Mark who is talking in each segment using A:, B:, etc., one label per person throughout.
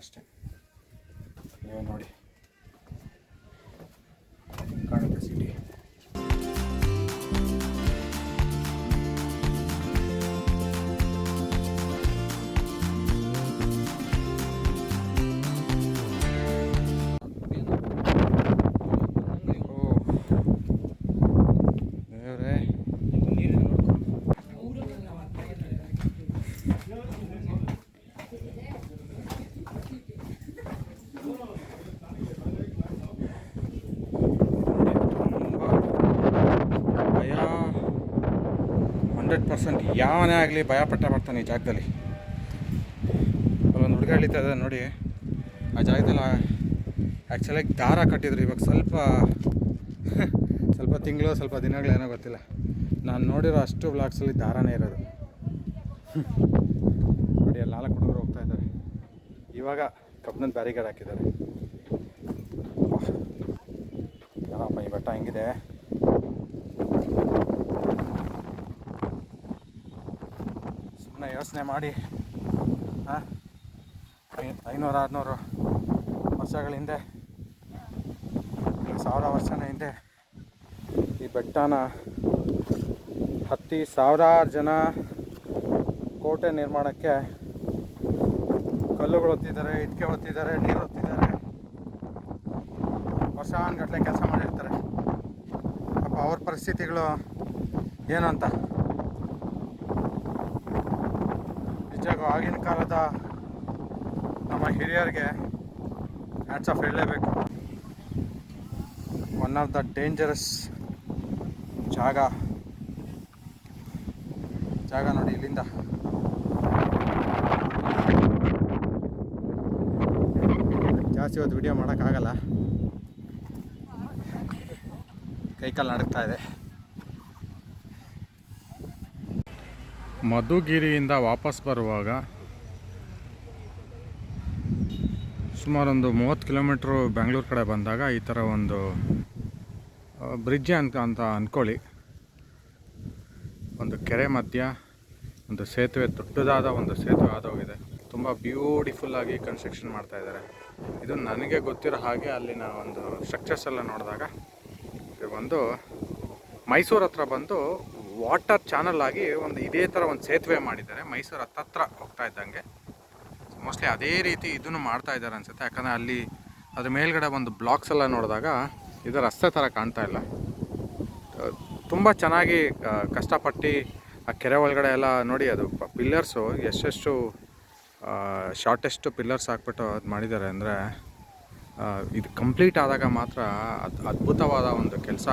A: ಅಷ್ಟೇ. ನೀವು ನೋಡಿ ಕಾಣುತ್ತೆ ಸಿಟಿ. ಭಯ 100%. ಯಾವನೇ ಆಗಲಿ ಭಯಪಟ್ಟ ಬರ್ತಾನೆ ಈ ಜಾಗದಲ್ಲಿ. ಅಲ್ಲೊಂದು ಹುಡುಗ ಎಳಿತಾ ಇದೆ ನೋಡಿ. ಆ ಜಾಗದಲ್ಲಿ ಆ್ಯಕ್ಚುಲಾಗಿ ದಾರ ಕಟ್ಟಿದ್ರು. ಇವಾಗ ಸ್ವಲ್ಪ ತಿಂಗಳು ಸ್ವಲ್ಪ ದಿನಗಳೇನೋ ಗೊತ್ತಿಲ್ಲ. ನಾನು ನೋಡಿರೋ ಅಷ್ಟು ಬ್ಲಾಗ್ಸಲ್ಲಿ ದಾರನೇ ಇರೋದು. ನೋಡಿ ಅಲ್ಲಿ 4 ಹುಡುಗರು ಹೋಗ್ತಾ ಇದ್ದಾರೆ. ಇವಾಗ ಕಬ್ಬನದ ಬ್ಯಾರಿಗೇಡ್ ಹಾಕಿದ್ದಾರೆ. ಯಾರಪ್ಪ ಈ ಬೆಟ್ಟ ಹೆಂಗಿದೆ. ಸುಮ್ಮನೆ ಯೋಚನೆ ಮಾಡಿ 500-600 ವರ್ಷಗಳ ಹಿಂದೆ, 1000 ವರ್ಷದ ಹಿಂದೆ ಈ ಬೆಟ್ಟನ ಹತ್ತಿ ಸಾವಿರಾರು ಜನ ಕೋಟೆ ನಿರ್ಮಾಣಕ್ಕೆ ಕಲ್ಲುಗಳು ಹೊತ್ತಿದ್ದಾರೆ, ಇಟ್ಟಿಗೆ ಹೊತ್ತಿದ್ದಾರೆ, ನೀರು ಹೊತ್ತಿದ್ದಾರೆ, ವರ್ಷಾನುಗಟ್ಟಲೆ ಕೆಲಸ ಮಾಡಿರ್ತಾರೆ. ಪಾಪ ಅವ್ರ ಪರಿಸ್ಥಿತಿಗಳು ಏನು ಅಂತ ನಿಜವಾಗೂ ಆಗಿನ ಕಾಲದ ನಮ್ಮ ಹಿರಿಯರಿಗೆ ಹ್ಯಾಟ್ಸ್ ಆಫ್ ಹೇಳಲೇಬೇಕು. ಒನ್ ಆಫ್ ದ ಡೇಂಜರಸ್ ಜಾಗ ನೋಡಿ ಇಲ್ಲಿಂದ. ಜಾಸ್ತಿ ಹೊತ್ತು ವಿಡಿಯೋ ಮಾಡೋಕ್ಕಾಗಲ್ಲ, ಕೈಕಾಲು ನಡುಗ್ತಾ ಇದೆ. ಮಧುಗಿರಿಯಿಂದ ವಾಪಸ್ ಬರುವಾಗ ಸುಮಾರೊಂದು 30 ಕಿಲೋಮೀಟ್ರು ಬೆಂಗಳೂರು ಕಡೆ ಬಂದಾಗ ಈ ಥರ ಒಂದು ಬ್ರಿಡ್ಜ್ ಅಂತ ಅಂದ್ಕೊಳ್ಳಿ. ಒಂದು ಕೆರೆ ಮಧ್ಯ ಒಂದು ಸೇತುವೆ, ದೊಡ್ಡದಾದ ಒಂದು ಸೇತುವೆ ಆದೋಗಿದೆ. ತುಂಬ ಬ್ಯೂಟಿಫುಲ್ಲಾಗಿ ಕನ್ಸ್ಟ್ರಕ್ಷನ್ ಮಾಡ್ತಾಯಿದ್ದಾರೆ. ಇದು ನನಗೆ ಗೊತ್ತಿರೋ ಹಾಗೆ ಅಲ್ಲಿನ ಒಂದು ಸ್ಟ್ರಕ್ಚರ್ಸ್ ಎಲ್ಲ ನೋಡಿದಾಗ ಒಂದು ಮೈಸೂರು ಹತ್ರ ಬಂದು ವಾಟರ್ ಚಾನಲ್ ಆಗಿ ಒಂದು ಇದೇ ಥರ ಒಂದು ಸೇತುವೆ ಮಾಡಿದ್ದಾರೆ. ಮೈಸೂರು ಹತ್ತತ್ರ ಹೋಗ್ತಾ ಇದ್ದಂಗೆ ಮೋಸ್ಟ್ಲಿ ಅದೇ ರೀತಿ ಇದನ್ನು ಮಾಡ್ತಾ ಇದ್ದಾರೆ ಅನಿಸುತ್ತೆ. ಯಾಕಂದರೆ ಅಲ್ಲಿ ಅದ್ರ ಮೇಲ್ಗಡೆ ಒಂದು ಬ್ಲಾಕ್ಸ್ ಎಲ್ಲ ನೋಡಿದಾಗ ಇದು ರಸ್ತೆ ಥರ ಕಾಣ್ತಾ ಇಲ್ಲ. ತುಂಬ ಚೆನ್ನಾಗಿ ಕಷ್ಟಪಟ್ಟು ಆ ಕೆರೆ ಒಳಗಡೆ ಎಲ್ಲ ನೋಡಿ, ಅದು ಪಿಲ್ಲರ್ಸು ಎಷ್ಟೆಷ್ಟು ಶಾರ್ಟೆಸ್ಟ್ ಪಿಲ್ಲರ್ಸ್ ಹಾಕ್ಬಿಟ್ಟು ಅದು ಮಾಡಿದ್ದಾರೆ. ಅಂದರೆ ಇದು ಕಂಪ್ಲೀಟ್ ಆದಾಗ ಮಾತ್ರ ಅದು ಅದ್ಭುತವಾದ ಒಂದು ಕೆಲಸ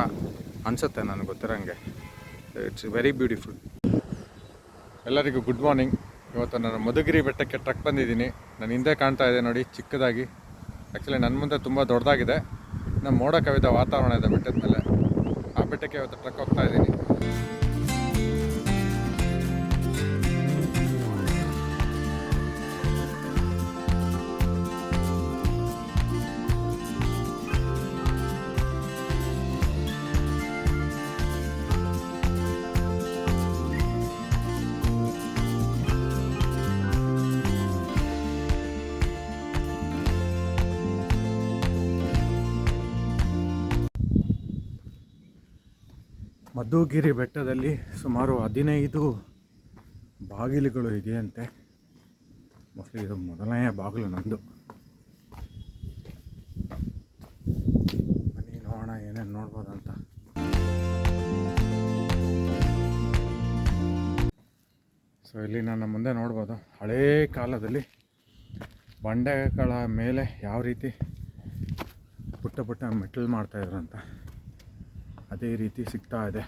A: ಅನಿಸುತ್ತೆ ನನಗೆ ಗೊತ್ತಿರೋಂಗೆ. It's very beautiful. ಎಲ್ಲರಿಗೂ ಗುಡ್ ಮಾರ್ನಿಂಗ್. ಇವತ್ತು ನಾನು ಮಧುಗಿರಿ ಬೆಟ್ಟಕ್ಕೆ ಟ್ರಕ್ ಬಂದಿದ್ದೀನಿ. ನಾನು ಹಿಂದೆ ಕಾಣ್ತಾ ಇದೆ ನೋಡಿ ಚಿಕ್ಕದಾಗಿ. ಆ್ಯಕ್ಚುಲಿ ನನ್ನ ಮುಂದೆ ತುಂಬ ದೊಡ್ಡದಾಗಿದೆ. ನಮ್ಮ ಮೋಡ ಕವಿದ ವಾತಾವರಣ ಇದೆ ಬೆಟ್ಟದ ಮೇಲೆ. ಆ ಬೆಟ್ಟಕ್ಕೆ ಇವತ್ತು ಟ್ರಕ್ ಹೋಗ್ತಾ ಇದ್ದೀನಿ. ಮಧುಗಿರಿ ಬೆಟ್ಟದಲ್ಲಿ ಸುಮಾರು 15 ಬಾಗಿಲುಗಳು ಇದೆಯಂತೆ. ಮೋಸ್ಟ್ಲಿ ಇದು ಮೊದಲನೆಯ ಬಾಗಿಲು ನಂದು. ಬನ್ನಿ ನೋಡೋಣ ಏನೇನು ನೋಡ್ಬೋದಂತ. ಸೊ ಇಲ್ಲಿ ನನ್ನ ಮುಂದೆ ನೋಡ್ಬೋದು ಹಳೇ ಕಾಲದಲ್ಲಿ ಬಂಡೆಗಳ ಮೇಲೆ ಯಾವ ರೀತಿ ಪುಟ್ಟ ಮೆಟಲ್ ಮಾಡ್ತಾಯಿದ್ರು ಅಂತ ಅದೇ ರೀತಿ ಸಿಗ್ತಾ ಇದೆ.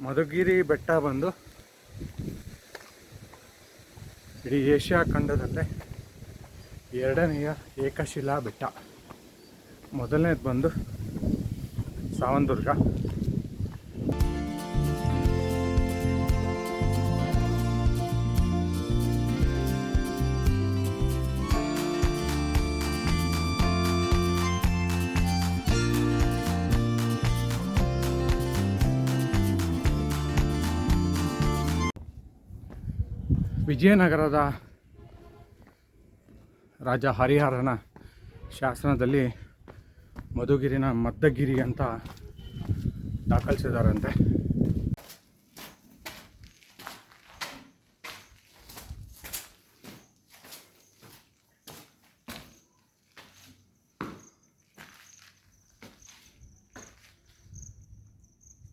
A: ಮಧುಗಿರಿ ಬೆಟ್ಟ ಬಂದು ಇಡೀ ಏಷ್ಯಾ ಖಂಡದಲ್ಲೇ 2ನೇಯ ಏಕಶಿಲಾ ಬೆಟ್ಟ. ಮೊದಲನೇದು ಬಂದು ಸಾವಂದುರ್ಗ. ವಿಜಯನಗರದ ರಾಜ ಹರಿಹರನ ಶಾಸನದಲ್ಲಿ ಮಧುಗಿರಿನ ಮದ್ದಗಿರಿ ಅಂತ ದಾಖಲಿಸಿದಾರಂತೆ.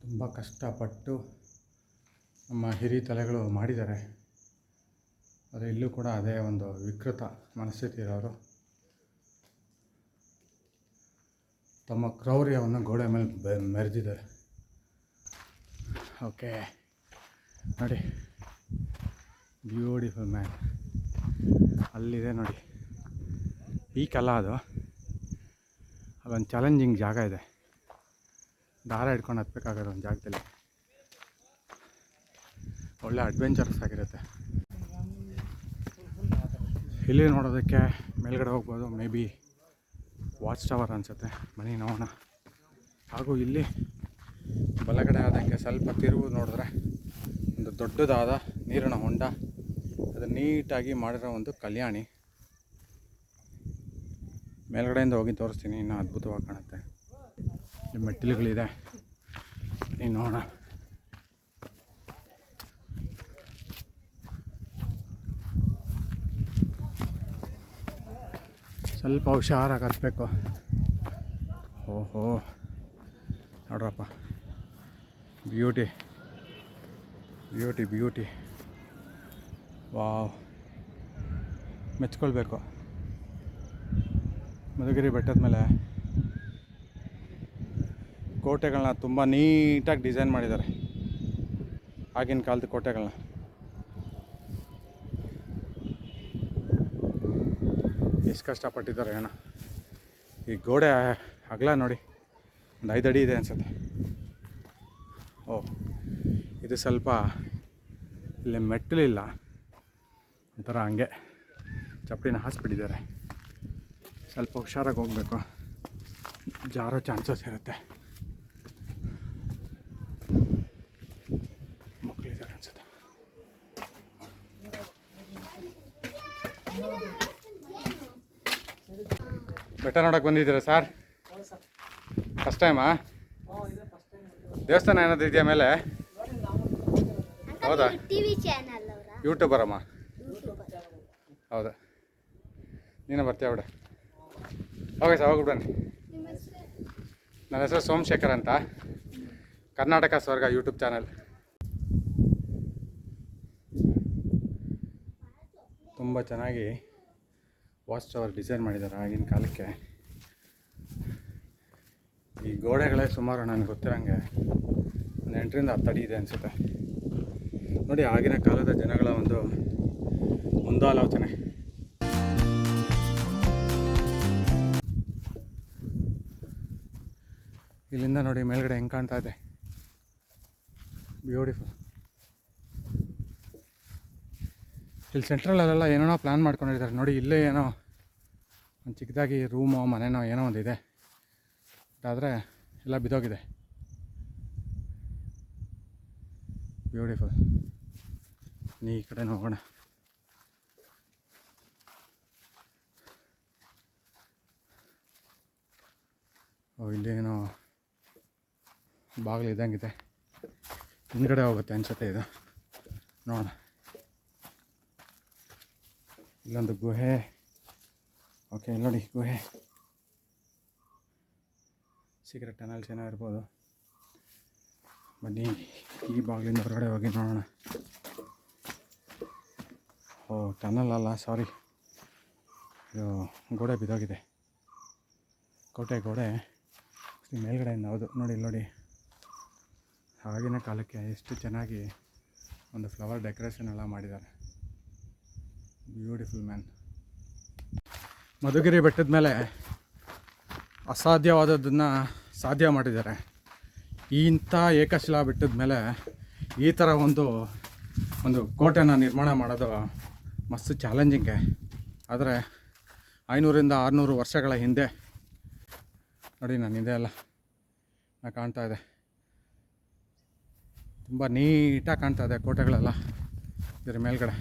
A: ತುಂಬ ಕಷ್ಟಪಟ್ಟು ನಮ್ಮ ಹಿರಿತಲೆಗಳು ಮಾಡಿದ್ದಾರೆ. ಆದರೆ ಇಲ್ಲೂ ಕೂಡ ಅದೇ ಒಂದು ವಿಕೃತ ಮನಸ್ಥಿತಿ ಇರೋರು ತಮ್ಮ ಕ್ರೌರ್ಯವನ್ನು ಗೋಡೆ ಮೇಲೆ ಮೆರೆದಿದ್ದಾರೆ. ಓಕೆ ನೋಡಿ, ಬ್ಯೂಟಿಫುಲ್ ಮ್ಯಾನ್. ಅಲ್ಲಿದೆ ನೋಡಿ, ಪೀಕಲ್ಲ ಅದು, ಅಲ್ಲೊಂದು ಚಾಲೆಂಜಿಂಗ್ ಜಾಗ ಇದೆ. ದಾರ ಹಿಡ್ಕೊಂಡು ಹತ್ಬೇಕಾಗೋದು ಒಂದು ಜಾಗದಲ್ಲಿ. ಒಳ್ಳೆ ಅಡ್ವೆಂಚರಸ್ ಆಗಿರುತ್ತೆ. ಇಲ್ಲಿ ನೋಡೋದಕ್ಕೆ ಮೇಲ್ಗಡೆ ಹೋಗ್ಬೋದು. ಮೇ ಬಿ ವಾಚ್ ಟವರ್ ಅನಿಸುತ್ತೆ. ಬನ್ನಿ ನೋಡೋಣ. ಹಾಗೂ ಇಲ್ಲಿ ಬಲಗಡೆ ಆದಂಗೆ ಸ್ವಲ್ಪ ತಿರುವು ನೋಡಿದ್ರೆ ಒಂದು ದೊಡ್ಡದಾದ ನೀರಿನ ಹೊಂಡ, ಅದು ನೀಟಾಗಿ ಮಾಡಿರೋ ಒಂದು ಕಲ್ಯಾಣಿ. ಮೇಲ್ಗಡೆಯಿಂದ ಹೋಗಿ ತೋರಿಸ್ತೀನಿ, ಇನ್ನೂ ಅದ್ಭುತವಾಗಿ ಕಾಣುತ್ತೆ. ಇಲ್ಲಿ ಮೆಟ್ಟಿಲುಗಳಿದೆ, ನೀನು ನೋಡೋಣ. ಸ್ವಲ್ಪ ಹುಷಾರಾಗಿ ಹತ್ತಬೇಕು. ಓಹೋ ನೋಡ್ರಪ್ಪ, ಬ್ಯೂಟಿ ಬ್ಯೂಟಿ ಬ್ಯೂಟಿ. ವಾವ್, ಮೆಚ್ಕೊಳ್ಬೇಕು. ಮಧುಗಿರಿ ಬೆಟ್ಟದ ಮೇಲೆ ಕೋಟೆಗಳನ್ನ ತುಂಬ ನೀಟಾಗಿ ಡಿಸೈನ್ ಮಾಡಿದ್ದಾರೆ. ಆಗಿನ ಕಾಲದ ಕೋಟೆಗಳನ್ನ ಎಷ್ಟು ಕಷ್ಟಪಟ್ಟಿದ್ದಾರೆ ಏನೋ. ಈ ಗೋಡೆ ಅಗಲ ನೋಡಿ, ಒಂದು 5 ಅಡಿ ಇದೆ ಅನ್ಸುತ್ತೆ. ಓ, ಇದು ಸ್ವಲ್ಪ ಇಲ್ಲಿ ಮೆಟ್ಟಲಿಲ್ಲ, ಒಂಥರ ಹಂಗೆ ಚಪ್ಪಡಿನ ಹಾಸ್ಬಿಟ್ಟಿದ್ದಾರೆ. ಸ್ವಲ್ಪ ಹುಷಾರಾಗಿ ಹೋಗಬೇಕು, ಜಾರೋ ಚಾನ್ಸಸ್ ಇರುತ್ತೆ. ಮಕ್ಕಳಿದ್ದಾರೆ ಅನ್ಸುತ್ತೆ. ಬೆಟ್ಟ ನೋಡೋಕೆ ಬಂದಿದ್ದೀರಾ ಸರ್? ಫಸ್ಟ್ ಟೈಮಾ? ದೇವಸ್ಥಾನ ಏನಾದ್ರು ಇದೆಯಾ ಮೇಲೆ? ಹೌದಾ? ಯೂಟ್ಯೂಬರಮ್ಮ? ಹೌದಾ, ನೀನು ಬರ್ತೀಯ ಬಿಡ. ಓಕೆ ಸರ್, ಹೋಗ್ಬಿಟ್ಟು ಬನ್ನಿ. ನನ್ನ ಹೆಸರು ಸೋಮಶೇಖರ್ ಅಂತ, ಕರ್ನಾಟಕ ಸ್ವರ್ಗ ಯೂಟ್ಯೂಬ್ ಚಾನಲ್. ತುಂಬ ಚೆನ್ನಾಗಿ ವಾಚ್ ಟವರ್ ಡಿಸೈನ್ ಮಾಡಿದ್ದಾರೆ ಆಗಿನ ಕಾಲಕ್ಕೆ. ಈ ಗೋಡೆಗಳೇ ಸುಮಾರು ನನಗೆ ಗೊತ್ತಿರೋಂಗೆ ಒಂದು 8 ರಿಂದ 10 ಅಡಿ ಇದೆ ಅನಿಸುತ್ತೆ. ನೋಡಿ, ಆಗಿನ ಕಾಲದ ಜನಗಳ ಒಂದು ಮುಂದಾಲೋಚನೆ. ಇಲ್ಲಿಂದ ನೋಡಿ ಮೇಲ್ಗಡೆ ಹೆಂಗೆ ಕಾಣ್ತಾ ಇದೆ, ಬ್ಯೂಟಿಫುಲ್. ಇಲ್ಲಿ ಸೆಂಟ್ರಲ್ಲೆಲ್ಲ ಏನೋ ಪ್ಲ್ಯಾನ್ ಮಾಡ್ಕೊಂಡಿದ್ದಾರೆ ನೋಡಿ. ಇಲ್ಲೇ ಏನೋ ಒಂದು ಚಿಕ್ಕದಾಗಿ ರೂಮೋ ಮನೆನೋ ಏನೋ ಒಂದಿದೆ, ಆದರೆ ಎಲ್ಲ ಬಿದ್ದೋಗಿದೆ. ಬ್ಯೂಟಿಫುಲ್. ನೀ ಈ ಕಡೆ ಹೋಗೋಣ. ಓ, ಇಲ್ಲೇನೋ ಬಾಗಿಲು ಇದ್ದಂಗಿದೆ, ಹಿಂದ್ಗಡೆ ಹೋಗುತ್ತೆ ಅನ್ಸುತ್ತೆ ಇದು. ನೋಡೋಣ. ಇಲ್ಲೊಂದು ಗುಹೆ. ಓಕೆ, ನೋಡಿ ಗುಹೆ, ಸೀಕ್ರೆಟ್ ಟನಲ್ಸ್ ಏನೋ ಇರ್ಬೋದು. ಬನ್ನಿ, ಈ ಬಾಗಿಲಿಂದ ಹೊರಗಡೆ ಹೋಗಿ ನೋಡೋಣ. ಓ, ಟನಲ್ ಅಲ್ಲ, ಸಾರಿ, ಇದು ಗೋಡೆ ಬಿದ್ದೋಗಿದೆ. ಕೋಟೆ ಗೋಡೆ ಮೇಲ್ಗಡೆಯಿಂದ. ಹೌದು, ನೋಡಿ ನೋಡಿ, ಆಗಿನ ಕಾಲಕ್ಕೆ ಎಷ್ಟು ಚೆನ್ನಾಗಿ ಒಂದು ಫ್ಲವರ್ ಡೆಕೋರೇಷನ್ ಎಲ್ಲ ಮಾಡಿದ್ದಾರೆ. Beautiful man. ಮಧುಗಿರಿ ಬೆಟ್ಟದ ಮೇಲೆ ಅಸಾಧ್ಯವಾದದ್ದನ್ನು ಸಾಧ್ಯ ಮಾಡಿದ್ದಾರೆ. ಇಂಥ ಏಕಶಿಲಾ ಬೆಟ್ಟದ ಮೇಲೆ ಈ ಥರ ಒಂದು ಕೋಟೆನ ನಿರ್ಮಾಣ ಮಾಡೋದು ಮಸ್ತ್ ಚಾಲೆಂಜಿಂಗೆ. ಆದರೆ 500 ರಿಂದ 600 ವರ್ಷಗಳ ಹಿಂದೆ ನೋಡಿ, ನಾನು ಹಿಂದೆ ಎಲ್ಲ ಕಾಣ್ತಾ ಇದೆ. ತುಂಬ ನೀಟಾಗಿ ಕಾಣ್ತಾ ಇದೆ ಕೋಟೆಗಳೆಲ್ಲ ಇದ್ರ ಮೇಲ್ಗಡೆ.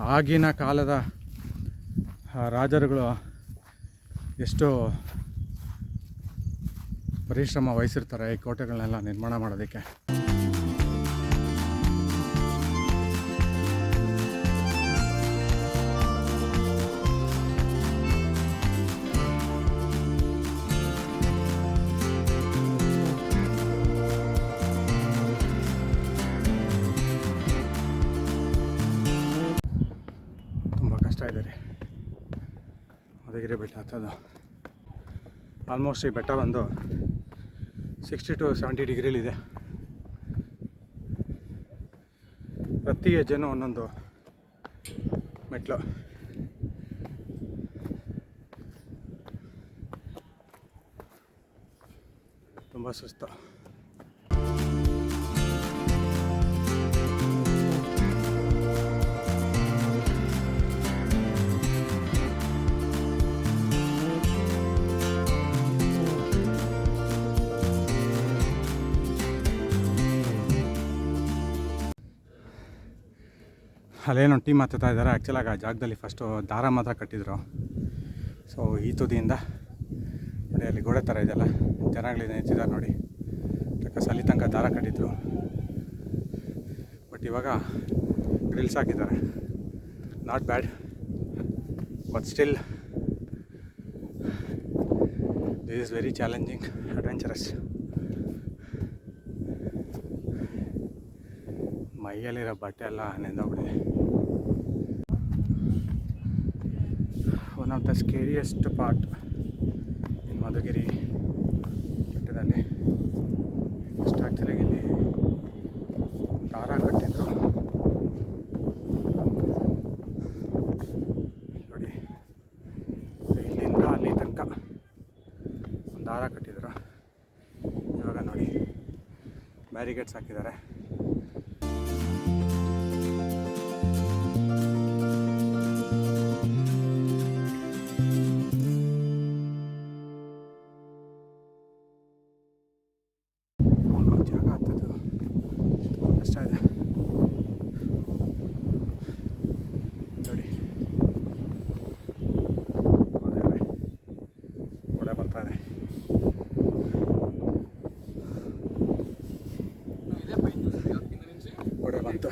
A: ಆಗಿನ ಕಾಲದ ರಾಜರುಗಳು ಎಷ್ಟು ಪರಿಶ್ರಮ ವಹಿಸಿರ್ತಾರೆ ಈ ಕೋಟೆಗಳನ್ನೆಲ್ಲ ನಿರ್ಮಾಣ ಮಾಡೋದಕ್ಕೆ. ತುಂಬ ಕಷ್ಟ ಇದೆ ರೀ ಮಧುಗಿರಿ ಬೆಟ್ಟ ಹತ್ತೋದು. ಆಲ್ಮೋಸ್ಟ್ ಈ ಬೆಟ್ಟ ಬಂದು 60 to 70 ಡಿಗ್ರಿಲಿದೆ. ಪ್ರತಿ ಹೆಜ್ಜೆನೂ ಒಂದೊಂದು ಮೆಟ್ಲು. ತುಂಬ ಸುಸ್ತು. ಅಲ್ಲೇನೋ ಟೀಮ್ ಹತ್ತುತ್ತಾ ಇದ್ದಾರೆ. ಆ್ಯಕ್ಚುಲಾಗಿ ಆ ಜಾಗದಲ್ಲಿ ಫಸ್ಟು ದಾರ ಮಾತ್ರ ಕಟ್ಟಿದ್ರು. ಸೊ ಈ ತುದಿಯಿಂದ ನೋಡಿ ಅಲ್ಲಿ ಗೋಡೆ ಥರ ಇದೆಯಲ್ಲ, ಜನಗಳಿಗೆ ನಿಂತಿದ್ದಾರೆ ನೋಡಿ, ಯಾಕಂದ್ರೆ ಅಲ್ಲಿ ತನಕ ದಾರ ಕಟ್ಟಿದ್ರು. ಬಟ್ ಇವಾಗ ಗ್ರಿಲ್ಸ್ ಹಾಕಿದ್ದಾರೆ. Not bad, but still this is very challenging, adventurous. ಮೈಯಲ್ಲಿರೋ ಬಟ್ಟೆ ಎಲ್ಲ ನೆಂದೋಗ್ಬಿಟ್ಟಿದೆ. One of the scariest part in Madhugiri ಬೆಟ್ಟದಲ್ಲಿ. ಇಷ್ಟು ಆ್ಯಕ್ಚುಲಾಗಿ ಇಲ್ಲಿ ದಾರ ಕಟ್ಟಿದ್ರು ನೋಡಿ, ಇಲ್ಲಿಂದ ಅಲ್ಲಿ ತನಕ ಒಂದು ದಾರ ಕಟ್ಟಿದ್ರು. ಇವಾಗ ನೋಡಿ ಬ್ಯಾರಿಗೇಡ್ಸ್ ಹಾಕಿದ್ದಾರೆ. ಜಾಗ ಹತ್ತದು ಕಷ್ಟ ಇದೆ ನೋಡಿ. ಒಳ್ಳೆ ಬರ್ತಾ ಇದೆ. ಒಳ್ಳೆ ಬಂತು.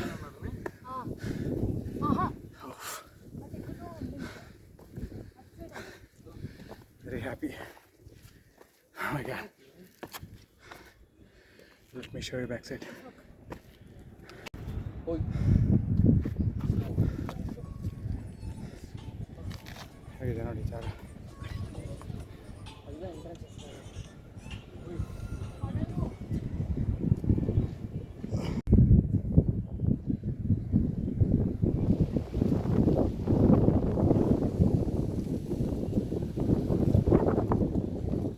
A: Very happy. Oh my God. Let me show you back side. ಹೇಗಿದೆ ನೋಡಿ ಜಾಗ.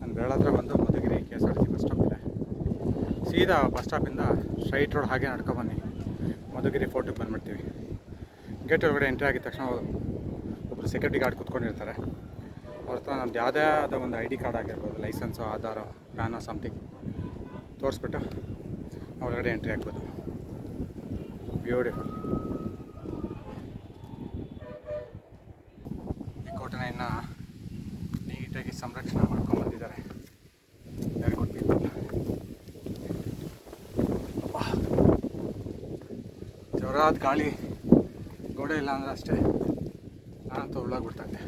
A: ನಾನು ಬೇಳಾದ್ರೆ ಬಂದು ಮಧುಗಿರಿ KSRTC ಬಸ್ ಸ್ಟಾಪ್ ಇದೆ. ಸೀದಾ ಬಸ್ ಸ್ಟಾಪಿಂದ ಸ್ಟ್ರೈಟ್ ರೋಡ್ ಹಾಗೆ ನಡ್ಕೊಬನ್ನಿ, ಮಧುಗಿರಿ ಫೋರ್ಟಿಗೆ ಬಂದುಬಿಡ್ತೀವಿ. ಗೇಟ್ ಒಳಗಡೆ ಎಂಟ್ರಿ ಆಗಿದ ತಕ್ಷಣ ಒಬ್ಬರು ಸೆಕ್ಯೂರಿಟಿ ಗಾರ್ಡ್ ಕೂತ್ಕೊಂಡಿರ್ತಾರೆ. ಅವ್ರ ಹತ್ರ ನಮ್ದು ಯಾವುದೇ ಆದ ಒಂದು ID ಕಾರ್ಡ್ ಆಗಿರ್ಬೋದು, ಲೈಸೆನ್ಸು, ಆಧಾರ, ಪ್ಯಾನೋ ಸಮಥಿಂಗ್ ತೋರಿಸ್ಬಿಟ್ಟು ಒಳಗಡೆ ಎಂಟ್ರಿ ಆಗ್ಬೋದು. ಬ್ಯೂಟಿಫುಲ್. ಈ ಕೋಟೆನ ಇನ್ನು ನೀಟಾಗಿ ಸಂರಕ್ಷಣೆ ಮಾಡ್ಕೊಂಡು ಬಂದಿದ್ದಾರೆ. Very good people. ಜೋರಾದ ಗಾಳಿ, ಗೋಡೆ ಇಲ್ಲ ಅಂದರೆ ಅಷ್ಟೇ ನಾನಂತೂ ಉಳ್ಳಾಗ್ಬಿಡ್ತಾಯಿದ್ದೆ.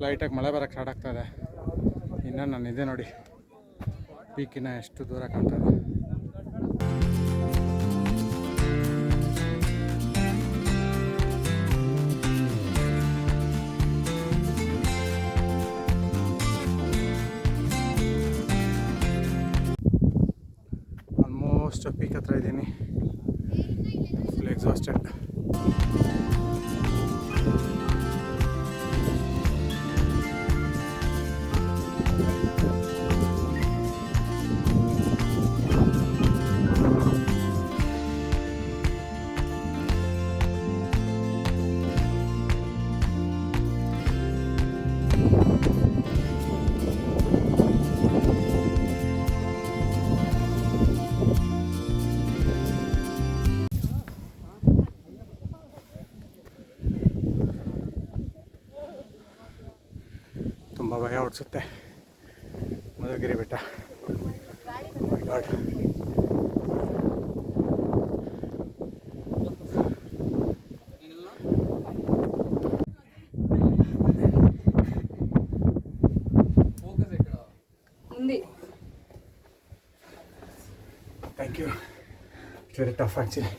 A: ಲೈಟಾಗಿ ಮಳೆ ಬರೋಕ್ಕೆ ಸ್ಟಾರ್ಟ್ ಆಗ್ತಾಯಿದೆ. ಇನ್ನು ನಾನು ಇದೆ ನೋಡಿ, ಪೀಕಿನ ಎಷ್ಟು ದೂರ ಕಾಣ್ತದೆ. ಪೀಕ್ ಹತ್ರ ಇದ್ದೀನಿ. Full exhausted. ತುಂಬ ಭಯ ಓಡಿಸುತ್ತೆ ಮಧುಗಿರಿ ಬೆಟ್ಟ. God, thank you. It's very tough actually.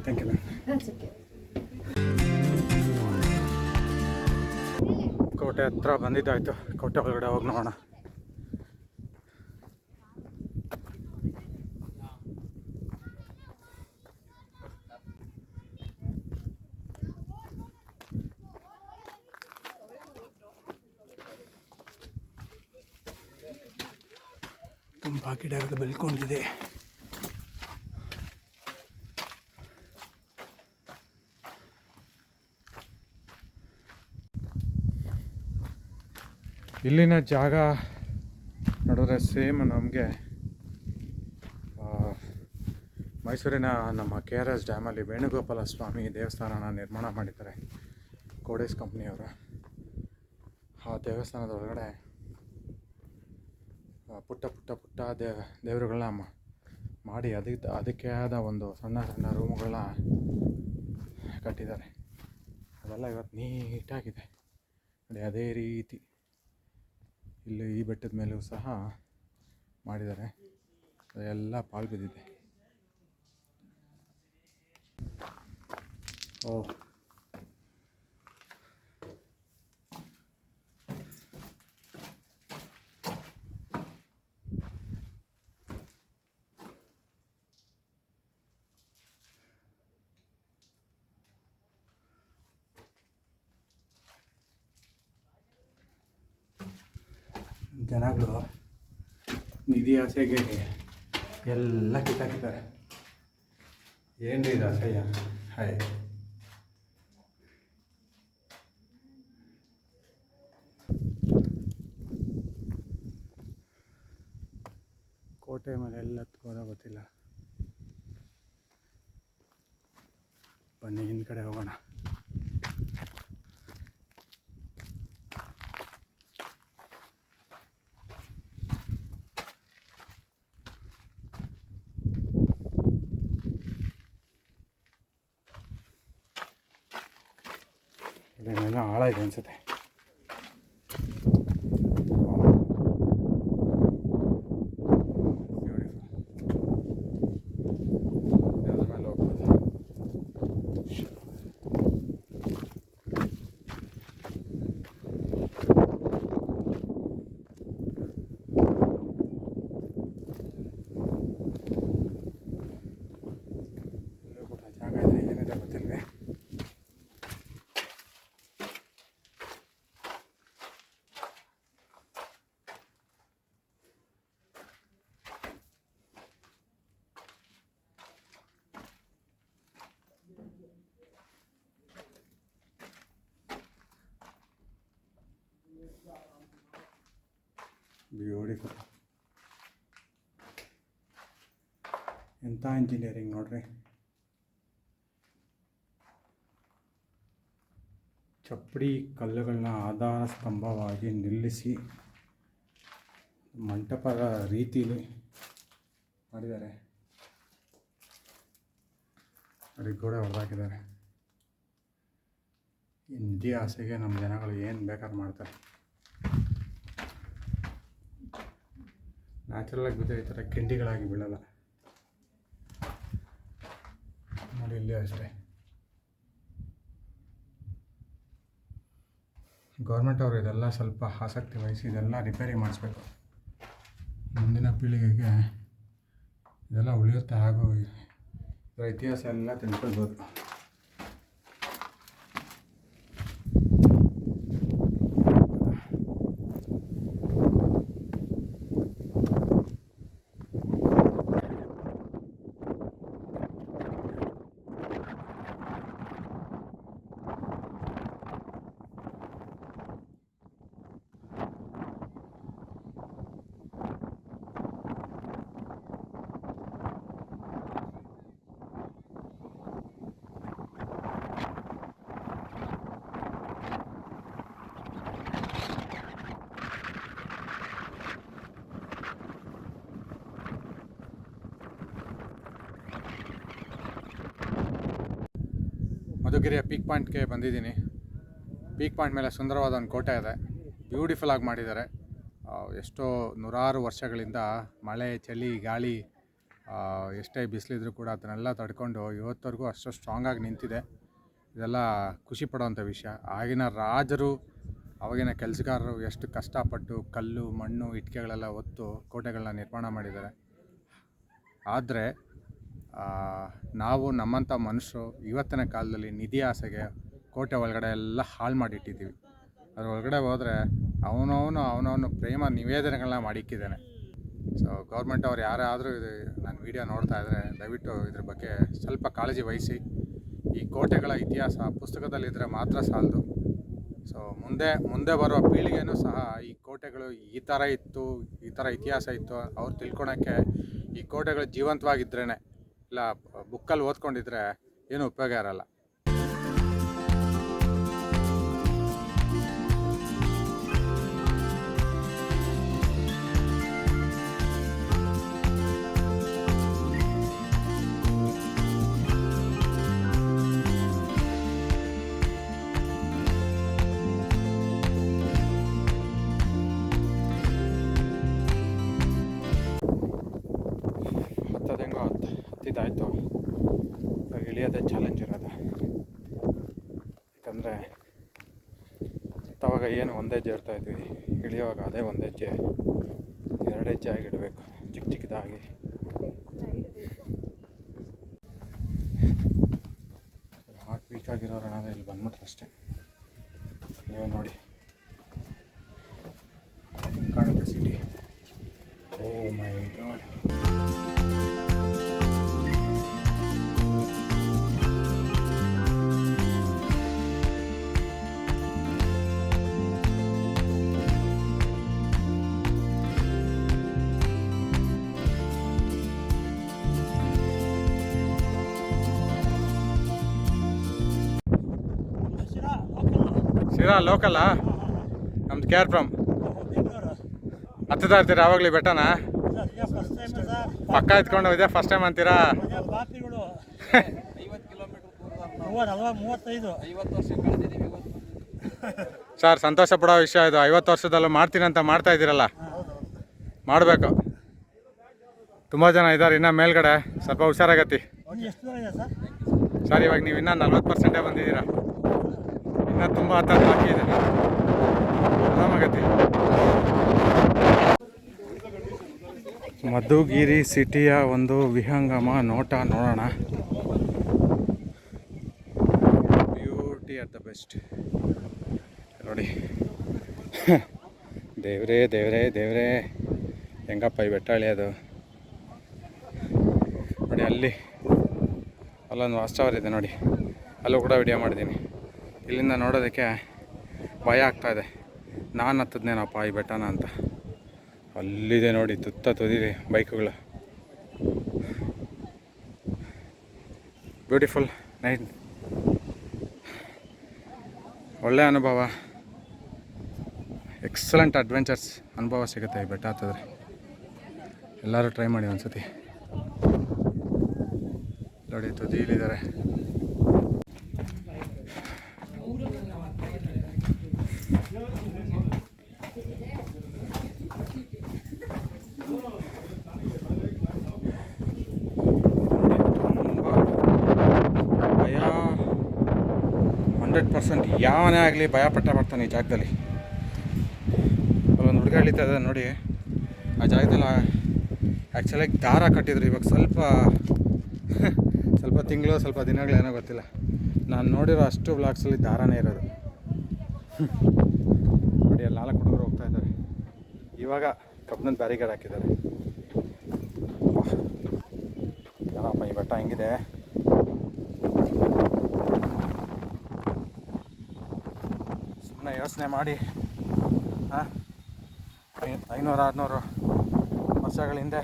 A: Thank you ma'am. ಕೋಟೆ ಹತ್ರ ಬಂದಿದ್ದಾಯಿತು. ಕೋಟೆ ಒಳಗಡೆ ಹೋಗಿ ನೋಡೋಣ. ತುಂಬ ಗಿಡಗಳು ಬೆಳ್ಕೊಂಡಿದೆ. ಇಲ್ಲಿನ ಜಾಗ ನೋಡಿದ್ರೆ ಸೇಮ್ ನಮಗೆ ಮೈಸೂರಿನ ನಮ್ಮ KRS ಡ್ಯಾಮಲ್ಲಿ ವೇಣುಗೋಪಾಲ ಸ್ವಾಮಿ ದೇವಸ್ಥಾನನ ನಿರ್ಮಾಣ ಮಾಡಿದ್ದಾರೆ ಕೋಡೆಸ್ ಕಂಪ್ನಿಯವರು. ಆ ದೇವಸ್ಥಾನದ ಒಳಗಡೆ ಪುಟ್ಟ ದೇವರುಗಳನ್ನ ಮಾಡಿ ಅದಕ್ಕೆ ಆದ ಒಂದು ಸಣ್ಣ ಸಣ್ಣ ರೂಮುಗಳನ್ನ ಕಟ್ಟಿದ್ದಾರೆ. ಅದೆಲ್ಲ ಇವತ್ತು ನೀಟಾಗಿದೆ ನೋಡಿ. ಅದೇ ರೀತಿ ಇಲ್ಲಿ ಈ ಬೆಟ್ಟದ ಮೇಲೂ ಸಹ ಮಾಡಿದ್ದಾರೆ. ಅದೆಲ್ಲ ಪಾಳು ಬಿದ್ದಿದೆ. ಓ, ಜನಗಳು ನಿಧಿ ಆಸೆಗೆ ಎಲ್ಲ ಕಿತ್ತಾಕಿದ್ದಾರೆ. ಏನ್ರಿ ಇದು ಅಸಹ್ಯ. ಹಾಯ್, ಕೋಟೆ ಮೇಲೆ ಎಲ್ಲ ಹತ್ಕೋದ ಗೊತ್ತಿಲ್ಲ. ಬನ್ನಿ ಹಿಂದ್ಗಡೆ ಹೋಗೋಣ. ಇಲ್ಲೆಲ್ಲ ಆಳ ಇದೆ ಅನಿಸುತ್ತೆ. ಬ್ಯೂಟಿಫುಲ್. ಎಂಥ ಇಂಜಿನಿಯರಿಂಗ್ ನೋಡ್ರಿ. ಚಪ್ಪಡಿ ಕಲ್ಲುಗಳನ್ನ ಆಧಾರ ಸ್ತಂಭವಾಗಿ ನಿಲ್ಲಿಸಿ ಮಂಟಪದ ರೀತಿಯಲ್ಲಿ ಮಾಡಿದ್ದಾರೆ. ಅದಕ್ಕೆ ಗೋಡೆ ಹೊಡೆದಾಕಿದ್ದಾರೆ. ನಿಧಿ ಆಸೆಗೆ ನಮ್ಮ ಜನಗಳು ಏನು ಬೇಕಾದ್ರೂ ಮಾಡ್ತಾರೆ. ನ್ಯಾಚುರಲಾಗಿ ಬಿದ್ದರೆ ಈ ಥರ ಕಿಂಡಿಗಳಾಗಿ ಬೀಳಲ್ಲ ನೋಡಿ. ಇಲ್ಲಿ ಅಷ್ಟೇ ಗೌರ್ಮೆಂಟ್ ಅವರು ಇದೆಲ್ಲ ಸ್ವಲ್ಪ ಆಸಕ್ತಿ ವಹಿಸಿ ಇದೆಲ್ಲ ರಿಪೇರಿ ಮಾಡಿಸ್ಬೇಕು. ಮುಂದಿನ ಪೀಳಿಗೆಗೆ ಇದೆಲ್ಲ ಉಳಿಯುತ್ತೆ ಹಾಗೂ ಇದರ ಇತಿಹಾಸ ಎಲ್ಲ ತಿಳ್ಕೊಳ್ಬೋದು. ಮಧುಗಿರಿಯ ಪೀಕ್ ಪಾಯಿಂಟ್ಗೆ ಬಂದಿದ್ದೀನಿ. ಪೀಕ್ ಪಾಯಿಂಟ್ ಮೇಲೆ ಸುಂದರವಾದ ಒಂದು ಕೋಟೆ ಇದೆ, ಬ್ಯೂಟಿಫುಲ್ ಆಗಿ ಮಾಡಿದ್ದಾರೆ. ಎಷ್ಟೋ ನೂರಾರು ವರ್ಷಗಳಿಂದ ಮಳೆ, ಚಳಿ, ಗಾಳಿ, ಎಷ್ಟೇ ಬಿಸಿಲಿದ್ರೂ ಕೂಡ ಅದನ್ನೆಲ್ಲ ತಡ್ಕೊಂಡು ಇವತ್ತವರೆಗೂ ಅಷ್ಟು ಸ್ಟ್ರಾಂಗಾಗಿ ನಿಂತಿದೆ. ಇದೆಲ್ಲ ಖುಷಿ ಪಡೋವಂಥ ವಿಷಯ. ಆಗಿನ ರಾಜರು, ಆವಾಗಿನ ಕೆಲಸಗಾರರು ಎಷ್ಟು ಕಷ್ಟಪಟ್ಟು ಕಲ್ಲು, ಮಣ್ಣು, ಇಟ್ಟಿಗೆಗಳೆಲ್ಲ ಹೊತ್ತು ಕೋಟೆಗಳನ್ನ ನಿರ್ಮಾಣ ಮಾಡಿದ್ದಾರೆ. ಆದರೆ ನಾವು ನಮ್ಮಂಥ ಮನುಷ್ಯರು ಇವತ್ತಿನ ಕಾಲದಲ್ಲಿ ನಿಧಿ ಆಸೆಗೆ ಕೋಟೆ ಒಳಗಡೆ ಎಲ್ಲ ಹಾಳು ಮಾಡಿಟ್ಟಿದ್ದೀವಿ. ಅದ್ರ ಒಳಗಡೆ ಹೋದರೆ ಅವನವನು ಪ್ರೇಮ ನಿವೇದನೆಗಳನ್ನ ಮಾಡಿಕ್ಕಿದ್ದಾನೆ. ಸೊ ಗೌರ್ಮೆಂಟ್ ಅವ್ರು ಯಾರಾದರೂ ಇದು ನನ್ನ ವೀಡಿಯೋ ನೋಡ್ತಾ ಇದ್ದರೆ ದಯವಿಟ್ಟು ಇದ್ರ ಬಗ್ಗೆ ಸ್ವಲ್ಪ ಕಾಳಜಿ ವಹಿಸಿ. ಈ ಕೋಟೆಗಳ ಇತಿಹಾಸ ಪುಸ್ತಕದಲ್ಲಿದ್ದರೆ ಮಾತ್ರ ಸಾಲದು. ಸೊ ಮುಂದೆ ಬರುವ ಪೀಳಿಗೆನೂ ಸಹ ಈ ಕೋಟೆಗಳು ಈ ಥರ ಇತ್ತು, ಈ ಥರ ಇತಿಹಾಸ ಇತ್ತು ಅವ್ರು ತಿಳ್ಕೊಳಕ್ಕೆ ಈ ಕೋಟೆಗಳು ಜೀವಂತವಾಗಿದ್ರೇ, ಇಲ್ಲ ಬುಕ್ಕಲ್ಲಿ ಓದ್ಕೊಂಡಿದ್ರೆ ಏನೂ ಉಪಯೋಗ ಇರಲ್ಲ. ಹತ್ತಿದ್ದಾಯಿತು, ಇವಾಗ ಇಳಿಯೋದೇ ಚಾಲೆಂಜ್ ಇರೋದು. ಯಾಕಂದರೆ ಹತ್ತವಾಗ ಏನು ಒಂದೇ ಹೆಜ್ಜೆ ಇರ್ತಾಯಿದ್ವಿ, ಇಳಿಯುವಾಗ ಅದೇ ಒಂದು ಹೆಜ್ಜೆ 2 ಹೆಜ್ಜೆ ಆಗಿಡಬೇಕು, ಚಿಕ್ಕದಾಗಿ. ಹಾರ್ಟ್ ವೀಕ್ ಆಗಿರೋರಣ ಇಲ್ಲಿ ಬಂದ್ಬಿಟ್ರೆ ಅಷ್ಟೇ. ನೀವು ನೋಡಿ ಕಾಣುತ್ತೆ ಸಿಟಿ. ಓ ಮೈ ಗಾಡ್. ಶಿರಾ ಲೋಕಲ್ಲಾ? ನಮ್ದು ಕೇರ್ ಫ್ರಮ್. ಹತ್ತುತ್ತಾ ಇರ್ತೀರಾ ಆವಾಗಲೇ ಬೆಟ್ಟನ? ಪಕ್ಕ ಎತ್ಕೊಂಡು ಇದೆ ಫಸ್ಟ್ ಟೈಮ್ ಅಂತೀರಾ? ಸರ್ ಸಂತೋಷ ಪಡೋ ವಿಷಯ ಇದು. 50 ವರ್ಷದಲ್ಲೂ ಮಾಡ್ತೀನಿ ಅಂತ ಮಾಡ್ತಾ ಇದ್ದೀರಲ್ಲ, ಮಾಡಬೇಕು. ತುಂಬ ಜನ ಇದ್ದಾರೆ ಇನ್ನೂ ಮೇಲ್ಗಡೆ, ಸ್ವಲ್ಪ ಹುಷಾರಾಗತ್ತಿ. ಸರ್ ಇವಾಗ ನೀವು ಇನ್ನೂ 40% ಬಂದಿದ್ದೀರಾ, ಇನ್ನೂ ತುಂಬ ಹತ್ತತ್ತು ಬಾಕಿ ಇದೆ. ಆರಾಮಾಗತ್ತಿ. ಮಧುಗಿರಿ ಸಿಟಿಯ ಒಂದು ವಿಹಂಗಮ ನೋಟ ನೋಡೋಣ. Beauty at the best. ನೋಡಿ ದೇವ್ರೇ ದೇವ್ರೇ ದೇವ್ರೇ, ಹೆಂಗಪ್ಪ ಈ ಬೆಟ್ಟ ಇಳಿಯೋದು. ನೋಡಿ ಅಲ್ಲೊಂದು ವಾಸ್ತವರ್ ಇದೆ ನೋಡಿ, ಅಲ್ಲೂ ಕೂಡ ವಿಡಿಯೋ ಮಾಡಿದ್ದೀನಿ. ಇಲ್ಲಿಂದ ನೋಡೋದಕ್ಕೆ ಭಯ ಆಗ್ತಾಯಿದೆ, ನಾನು ಹತ್ತದ್ನೇನಪ್ಪ ಈ ಬೆಟ್ಟನ ಅಂತ. ಅಲ್ಲಿದೆ ನೋಡಿ ತುದಿರಿ ಬೈಕುಗಳು. ಬ್ಯೂಟಿಫುಲ್ ನೈಟ್, ಒಳ್ಳೆಯ ಅನುಭವ, ಎಕ್ಸಲೆಂಟ್ ಅಡ್ವೆಂಚರ್ಸ್ ಅನುಭವ ಸಿಗುತ್ತೆ ಈ ಬೆಟ್ಟ ಹತ್ತಿದ್ರೆ. ಎಲ್ಲರೂ ಟ್ರೈ ಮಾಡಿ ಒಂದ್ಸತಿ. ನೋಡಿ ತುದಿಲಿದ್ದಾರೆ. ಭಯ 100%. ಯಾವನೇ ಆಗಲಿ ಭಯಪಟ್ಟ ಬರ್ತಾನೆ ಈ ಜಾಗದಲ್ಲಿ. ಅಲ್ಲೊಂದು ಹುಡುಗ ಇಳಿತಾ ಇದೆ ನೋಡಿ, ಆ ಜಾಗದಲ್ಲಿ ಆ್ಯಕ್ಚುಲಾಗಿ ದಾರ ಕಟ್ಟಿದ್ರು. ಇವಾಗ ಸ್ವಲ್ಪ ತಿಂಗಳು ಸ್ವಲ್ಪ ದಿನಗಳೇನೋ ಗೊತ್ತಿಲ್ಲ. ನಾನು ನೋಡಿರೋ ಅಷ್ಟು ಬ್ಲಾಗ್ಸಲ್ಲಿ ದಾರನೇ ಇರೋದು. ನೋಡಿ ಅಲ್ಲಿ 4 ಹುಡುಗರು ಹೋಗ್ತಾ ಇದ್ದಾರೆ. ಇವಾಗ ಕಬ್ಬನದ ಬ್ಯಾರಿಗೇಡ್ ಹಾಕಿದ್ದಾರೆ. ಯಾರಪ್ಪ ಈ ಬೆಟ್ಟ ಹೆಂಗಿದೆ. ಸುಮ್ಮನೆ ಯೋಚನೆ ಮಾಡಿ 500-600 ವರ್ಷಗಳ ಹಿಂದೆ,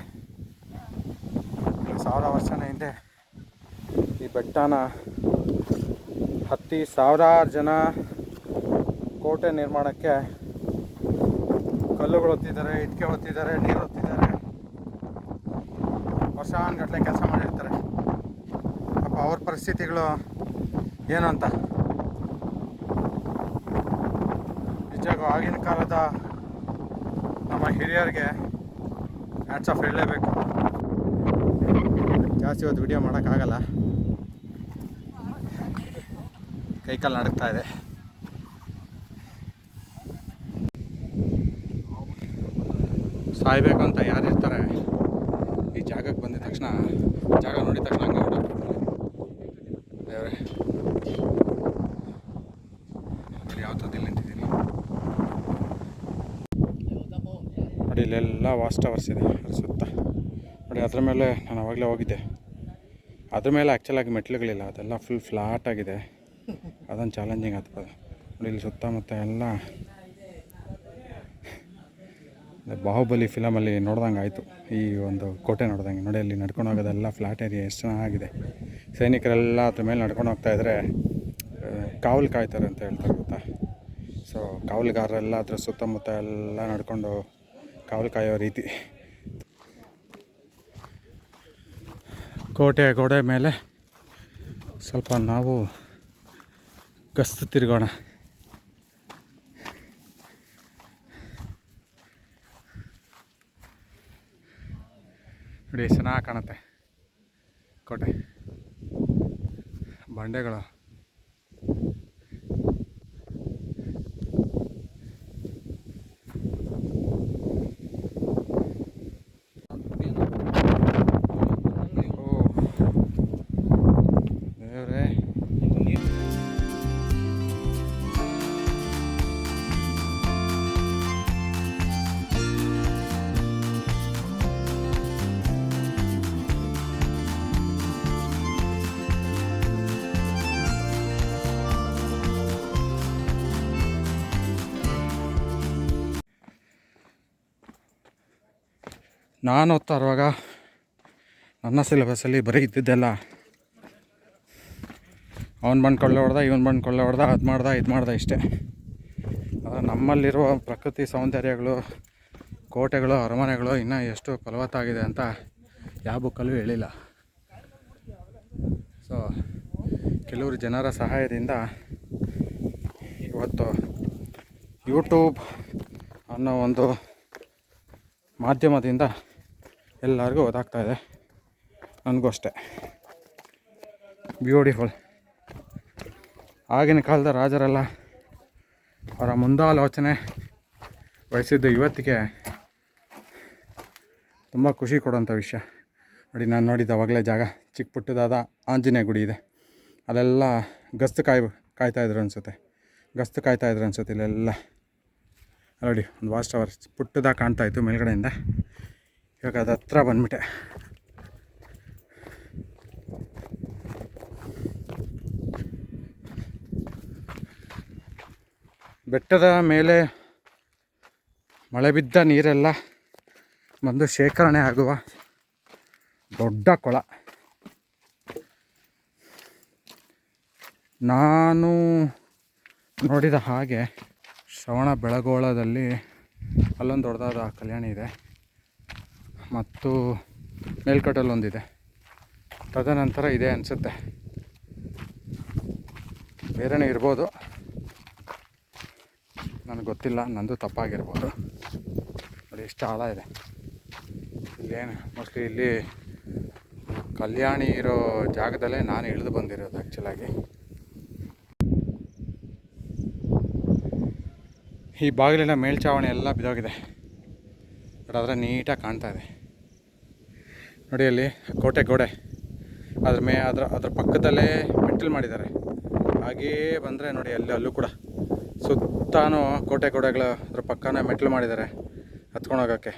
A: 1000 ವರ್ಷದ ಹಿಂದೆ ಈ ಬೆಟ್ಟನ ಹತ್ತಿ ಸಾವಿರಾರು ಜನ ಕೋಟೆ ನಿರ್ಮಾಣಕ್ಕೆ ಕಲ್ಲುಗಳು ಹೊತ್ತಿದ್ದಾರೆ, ಇಟ್ಟಿಗೆ ಹೊತ್ತಿದ್ದಾರೆ, ನೀರು ಹೊತ್ತಿದ್ದಾರೆ, ವರ್ಷಾನುಗಟ್ಟಲೆ ಕೆಲಸ ಮಾಡಿರ್ತಾರೆ. ಪಾಪ ಅವ್ರ ಪರಿಸ್ಥಿತಿಗಳು ಏನು ಅಂತ ನಿಜವಾಗೂ ಆಗಿನ ಕಾಲದ ನಮ್ಮ ಹಿರಿಯರಿಗೆ ಹ್ಯಾಟ್ಸ್ ಆಫ್ ಹೇಳಲೇಬೇಕು. ಜಾಸ್ತಿ ಹೊತ್ತು ವಿಡಿಯೋ ಮಾಡೋಕ್ಕಾಗಲ್ಲ, ಕೈಕಾಲು ನಡುಕ್ತಾ ಇದೆ. ಸಾಯ್ಬೇಕು ಅಂತ ಯಾರು ಇರ್ತಾರೆ ಈ ಜಾಗಕ್ಕೆ ಬಂದಿದ ತಕ್ಷಣ, ಜಾಗ ನೋಡಿದ ತಕ್ಷಣ ಹಂಗೆ ಹೊರಟೋಗ್ಬಿಡ್ತಾರೆ. ದೇವ್ರೆ ಯಾವತ್ತಲ್ಲಿ ನಿಂತಿದ್ದೀನಿ ನೋಡಿ. ಇಲ್ಲೆಲ್ಲ ವಾಚ್ ಟವರ್ಸ್ ಇದೆ ಅದ್ರ ಸುತ್ತ ನೋಡಿ. ಅದ್ರ ಮೇಲೆ ನಾನು ಆವಾಗಲೇ ಹೋಗಿದ್ದೆ. ಅದ್ರ ಮೇಲೆ ಆ್ಯಕ್ಚುಲಾಗಿ ಮೆಟ್ಲುಗಳಿಲ್ಲ, ಅದೆಲ್ಲ ಫುಲ್ ಫ್ಲಾಟ್ ಆಗಿದೆ. ಅದೊಂದು ಚಾಲೆಂಜಿಂಗ್ ಆಗ್ತದೆ ನೋಡಿ. ಇಲ್ಲಿ ಸುತ್ತಮುತ್ತ ಎಲ್ಲ ಬಾಹುಬಲಿ ಫಿಲಮಲ್ಲಿ ನೋಡ್ದಂಗೆ ಆಯಿತು ಈ ಒಂದು ಕೋಟೆ ನೋಡ್ದಂಗೆ. ನೋಡಿ ಅಲ್ಲಿ ನಡ್ಕೊಂಡು ಹೋಗೋದೆಲ್ಲ ಫ್ಲಾಟ್ ಏರಿಯಾ ಎಷ್ಟು ಚೆನ್ನಾಗಿದೆ. ಸೈನಿಕರೆಲ್ಲ ಅದ್ರ ಮೇಲೆ ನಡ್ಕೊಂಡು ಹೋಗ್ತಾಯಿದ್ರೆ ಕಾವಲು ಕಾಯ್ತಾರೆ ಅಂತ ಹೇಳ್ತಾರೆ ಗೊತ್ತಾ. ಸೊ ಕಾವಲುಗಾರರೆಲ್ಲ ಅದ್ರ ಸುತ್ತಮುತ್ತ ಎಲ್ಲ ನಡ್ಕೊಂಡು ಕಾವಲು ಕಾಯೋ ರೀತಿ. ಕೋಟೆ ಗೋಡೆ ಮೇಲೆ ಸ್ವಲ್ಪ ನಾವು ಗಸ್ತು ತಿರುಗೋಣ. ನೋಡಿ ಚೆನ್ನಾಗಿ ಕಾಣುತ್ತೆ ಕೋಟೆ, ಬಂಡೆಗಳು. ನಾನು ಓದ್ತಾ ಇರುವಾಗ ನನ್ನ ಸಿಲೆಬಸ್ಸಲ್ಲಿ ಬರೀ ಇದ್ದಿದ್ದೆಲ್ಲ ಅವ್ನು ಬಂದು ಕೊಳ್ಳೆ ಹೊಡೆದ, ಇವನು ಬಂದು ಕೊಳ್ಳೆ ಹೊಡೆದ, ಅದು ಮಾಡ್ದ, ಇದು ಮಾಡ್ದ, ಇಷ್ಟೇ. ನಮ್ಮಲ್ಲಿರುವ ಪ್ರಕೃತಿ ಸೌಂದರ್ಯಗಳು, ಕೋಟೆಗಳು, ಅರಮನೆಗಳು ಇನ್ನೂ ಎಷ್ಟು ಫಲವತ್ತಾಗಿದೆ ಅಂತ ಯಾವ ಬುಕ್ಕಲ್ಲೂ ಹೇಳಿಲ್ಲ. ಸೊ ಕೆಲವರು ಜನರ ಸಹಾಯದಿಂದ ಇವತ್ತು ಯೂಟ್ಯೂಬ್ ಅನ್ನೋ ಒಂದು ಮಾಧ್ಯಮದಿಂದ ಎಲ್ಲರಿಗೂ ಗೊತ್ತಾಗ್ತಾಯಿದೆ, ನನಗೂ ಅಷ್ಟೇ. ಬ್ಯೂಟಿಫುಲ್. ಆಗಿನ ಕಾಲದ ರಾಜರೆಲ್ಲ ಅವರ ಮುಂದಾಲೋಚನೆ ವಹಿಸಿದ್ದು ಇವತ್ತಿಗೆ ತುಂಬ ಖುಷಿ ಕೊಡುವಂಥ ವಿಷಯ. ನೋಡಿ ನಾನು ನೋಡಿದ್ದು ಅವಾಗಲೇ ಜಾಗ, ಚಿಕ್ಕ ಪುಟ್ಟದಾದ ಆಂಜನೇಯ ಗುಡಿ ಇದೆ. ಅಲ್ಲೆಲ್ಲ ಗಸ್ತು ಕಾಯ್ತಾಯಿದ್ರು ಅನಿಸುತ್ತೆ. ಇಲ್ಲೆಲ್ಲ ನೋಡಿ ಒಂದು ವಾಚ್ ಟವರ್ ಪುಟ್ಟದಾಗಿ ಕಾಣ್ತಾಯಿತ್ತು ಮೇಲ್ಗಡೆಯಿಂದ. ಇವಾಗ ಅದು ಹತ್ರ ಬಂದ್ಬಿಟ್ಟೆ. ಬೆಟ್ಟದ ಮೇಲೆ ಮಳೆ ಬಿದ್ದ ನೀರೆಲ್ಲ ಬಂದು ಶೇಖರಣೆ ಆಗುವ ದೊಡ್ಡ ಕೊಳ. ನಾನು ನೋಡಿದ ಹಾಗೆ ಶ್ರವಣ ಬೆಳಗೊಳದಲ್ಲಿ ಅಲ್ಲೊಂದು ದೊಡ್ಡದಾದ ಕಲ್ಯಾಣಿ ಇದೆ, ಮತ್ತು ಮೇಲ್ಕಟ್ಟಲ್ಲೊಂದಿದೆ. ತದನಂತರ ಇದೆ ಅನಿಸುತ್ತೆ, ಬೇರೆನೇ ಇರ್ಬೋದು, ನನಗೆ ಗೊತ್ತಿಲ್ಲ, ನಂದು ತಪ್ಪಾಗಿರ್ಬೋದು. ನೋಡಿ ಎಷ್ಟು ಆಳ ಇದೆ. ಇಲ್ಲೇನು ಮೋಸ್ಟ್ಲಿ ಇಲ್ಲಿ ಕಲ್ಯಾಣಿ ಇರೋ ಜಾಗದಲ್ಲೇ ನಾನು ಇಳಿದು ಬಂದಿರೋದು ಆ್ಯಕ್ಚುಲಾಗಿ. ಈ ಬಾಗಿಲಿನ ಮೇಲ್ಛಾವಣಿ ಎಲ್ಲ ಬಿದ್ದೋಗಿದೆ, ಬಟ್ ಆದರೆ ನೀಟಾಗಿ ಕಾಣ್ತಾ ಇದೆ. ನೋಡಿ ಅಲ್ಲಿ ಕೋಟೆ ಗೋಡೆ ಅದರ ಪಕ್ಕದಲ್ಲೇ ಮೆಟ್ಟಿಲು ಮಾಡಿದ್ದಾರೆ. ಹಾಗೆಯೇ ಬಂದರೆ ನೋಡಿ ಅಲ್ಲೂ ಕೂಡ ಸುತ್ತಾನು ಕೋಟೆ ಗೋಡೆಗಳು ಅದ್ರ ಪಕ್ಕನೇ ಮೆಟ್ಟಿಲು ಮಾಡಿದ್ದಾರೆ ಹತ್ಕೊಂಡು ಹೋಗೋಕ್ಕೆ.